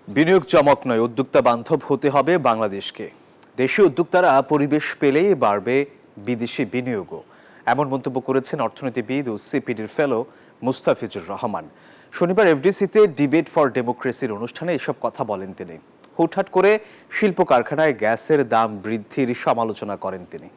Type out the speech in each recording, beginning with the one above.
বিনিয়োগ চমক নয়, উদ্যোক্তা বান্ধব হতে হবে বাংলাদেশকে। দেশীয় উদ্যোক্তারা পরিবেশ পেলেই বাড়বে বিদেশি বিনিয়োগও, এমন মন্তব্য করেছেন অর্থনীতিবিদ ও সিপিডির ফেলো মুস্তাফিজুর রহমান। শনিবার এফডিসিতে ডিবেট ফর ডেমোক্রেসির অনুষ্ঠানে এসব কথা বলেন তিনি। হুটহাট করে শিল্প কারখানায় গ্যাসের দাম বৃদ্ধির সমালোচনা করেন তিনি।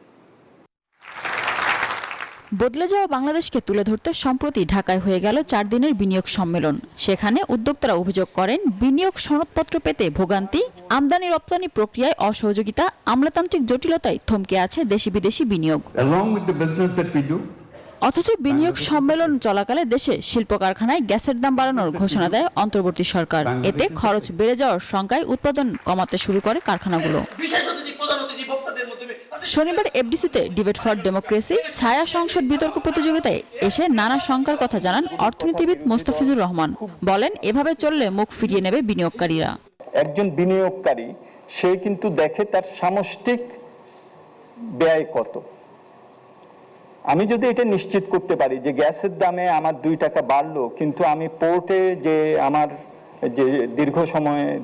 বদলে যাওয়া বাংলাদেশকে তুলে ধরতে সম্প্রতি ঢাকায় হয়ে গেল 4 দিনের বিনিয়োগ সম্মেলন। সেখানে উদ্যোক্তারা অভিযোগ করেন, বিনিয়োগ সনদপত্র পেতে ভোগান্তি, আমদানি রপ্তানি প্রক্রিয়ায় অসহযোগিতা, আমলাতান্ত্রিক জটিলতায় থমকে আছে দেশি বিদেশি বিনিয়োগ। অথচ বিনিয়োগ সম্মেলন চলাকালে দেশে শিল্প কারখানায় গ্যাসের দাম বাড়ানোর ঘোষণা দেয় অন্তর্বর্তী সরকার। এতে খরচ বেড়ে যাওয়ার শঙ্কায় উৎপাদন কমাতে শুরু করে কারখানাগুলো। শনিবার এফডিসিতে ডিবেট ফর ডেমোক্রেসি ছায়া সংসদ বিতর্ক প্রতিযোগিতায় এসে নানা শঙ্কার কথা জানান অর্থনীতিবিদ মুস্তাফিজুর রহমান। বলেন, এভাবে চললে মুখ ফিরিয়ে নেবে বিনিয়োগকারীরা। একজন বিনিয়োগকারী সে কিন্তু দেখে তার সামষ্টিক ব্যয় কত। আমি যদি এটা নিশ্চিত করতে পারি যে গ্যাসের দামে আমার 2 টাকা বাড়লো, কিন্তু আমি পোর্টে যে আমার যে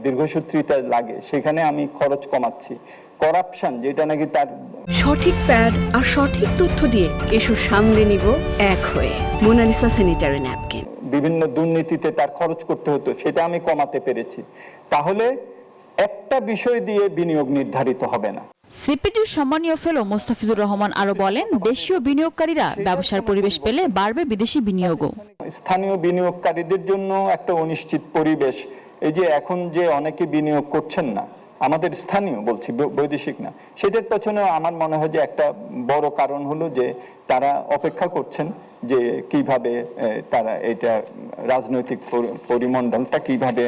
দীর্ঘসূত্রিতা লাগে সেখানে আমি খরচ কমাচ্ছি, করাপশন যেটা নাকি তার সঠিক প্যাড আর সঠিক তথ্য দিয়ে এসব সামলে নিব এক হয়ে। Monalisa sanitary napkin. বিভিন্ন দুর্নীতিতে তার খরচ করতে হতো, সেটা আমি কমাতে পেরেছি। তাহলে একটা বিষয় দিয়ে বিনিয়োগ নির্ধারিত হবে না। সিপিডির সম্মানীয় ফেলো মুস্তাফিজুর রহমান আরো বলেন, দেশীয় বিনিয়োগকারীরা ব্যবসার পরিবেশ পেলে বাড়বে বিদেশি বিনিয়োগও। স্থানীয় বিনিয়োগকারীদের জন্য একটা অনিশ্চিত পরিবেশ, এই যে এখন যে অনেকে বিনিয়োগ করছেন না, আমাদের স্থানীয় বলছি, বৈদেশিক না, সেটার পেছনে আমার মনে হয় যে একটা বড় কারণ হলো যে তারা অপেক্ষা করছেন যে কিভাবে তারা এটা রাজনৈতিক পরিমণ্ডলটা কিভাবে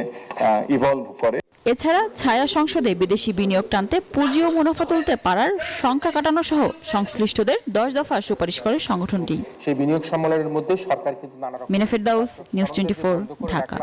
ইভলভ করে। এছাড়া ছায়া সংসদে বিদেশি বিনিয়োগ টানতে পুঁজি ও মুনাফা তুলতে পারার সংখ্যা কাটানো সহ সংশ্লিষ্টদের 10 দফা সুপারিশ করে সংগঠনটি। সেই বিনিয়োগ সম্মেলনের মধ্যে সরকার কিন্তু নানা রকম মিনা ফেরদাউস, নিউজ 24, ঢাকা।